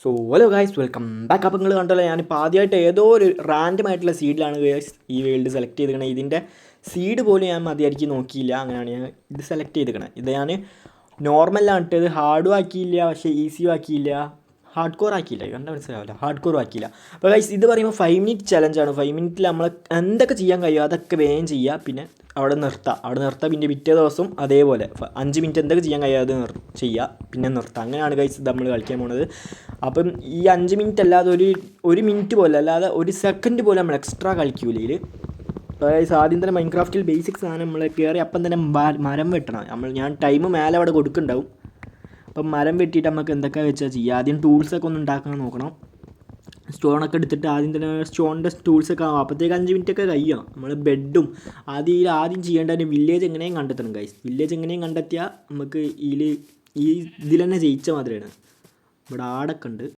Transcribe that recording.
So hello guys, welcome back. അപ്പോൾ നിങ്ങൾ കണ്ടല്ലോ, ഞാനിപ്പോൾ ആദ്യമായിട്ട് ഏതോ ഒരു റാൻഡം ആയിട്ടുള്ള സീഡിലാണ് ഗൈസ് ഈ വേൾഡ് സെലക്ട് ചെയ്തിരിക്കണത്. ഇതിൻ്റെ സീഡ് പോലും ഞാൻ മതിയായിരിക്കും നോക്കിയില്ല, അങ്ങനെയാണ് ഞാൻ ഇത് സെലക്ട് ചെയ്തിരിക്കണത്. ഇത് ഞാൻ നോർമലാണ് ഇട്ടത്, ഹാർഡും ആക്കിയില്ല, പക്ഷേ ഈസിയും ആക്കിയില്ല, ഹാർഡ് കോർ ആക്കിയില്ല. കണ്ടാൽ മനസ്സിലാവില്ല, ഹാർഡ് കോറും ആക്കിയില്ല. അപ്പോൾ ഗൈസ് ഇത് പറയുമ്പോൾ 5 മിനിറ്റ് ചലഞ്ചാണ്. 5 മിനിറ്റിൽ നമ്മൾ എന്തൊക്കെ ചെയ്യാൻ കഴിയുമോ അതൊക്കെ വേഗം ചെയ്യുക, പിന്നെ അവിടെ നിർത്തുക. പിന്നെ പിറ്റേ ദിവസം അതേപോലെ 5 മിനിറ്റ് എന്തൊക്കെ ചെയ്യാൻ കഴിയാതെ ചെയ്യുക, പിന്നെ നിർത്തുക. അങ്ങനെയാണ് ഗൈസ് നമ്മൾ കളിക്കാൻ പോകുന്നത്. അപ്പം ഈ 5 മിനിറ്റ് അല്ലാതെ ഒരു മിനിറ്റ് പോലെ, അല്ലാതെ ഒരു സെക്കൻഡ് പോലെ നമ്മൾ എക്സ്ട്രാ കളിക്കൂല ഇതിൽ. ഗൈസ് ആദ്യം തന്നെ മൈൻക്രാഫ്റ്റിൽ ബേസിക് സാധനം നമ്മൾ കയറി അപ്പം തന്നെ മരം വെട്ടണം. ഞാൻ ടൈം മേലെ അവിടെ കൊടുക്കുന്നുണ്ടാവും. അപ്പം മരം വെട്ടിയിട്ട് നമുക്ക് എന്തൊക്കെ വെച്ചാൽ ചെയ്യുക. ആദ്യം ടൂൾസൊക്കെ ഒന്ന് ഉണ്ടാക്കാൻ നോക്കണം. സ്റ്റോണൊക്കെ എടുത്തിട്ട് ആദ്യം തന്നെ സ്റ്റോണിൻ്റെ ടൂൾസൊക്കെ ആകും. അപ്പോഴത്തേക്ക് 5 മിനിറ്റൊക്കെ കഴിയും. നമ്മൾ ബെഡും ആദ്യം ചെയ്യേണ്ടത് വില്ലേജ് എങ്ങനെയും കണ്ടെത്തണം ഗൈസ്. വില്ലേജ് എങ്ങനെയും കണ്ടെത്തിയാൽ നമുക്ക് ഇതിൽ തന്നെ ജയിച്ച മാതിരിയാണ്. ഇവിടെ ആടൊക്കെ ഉണ്ട്.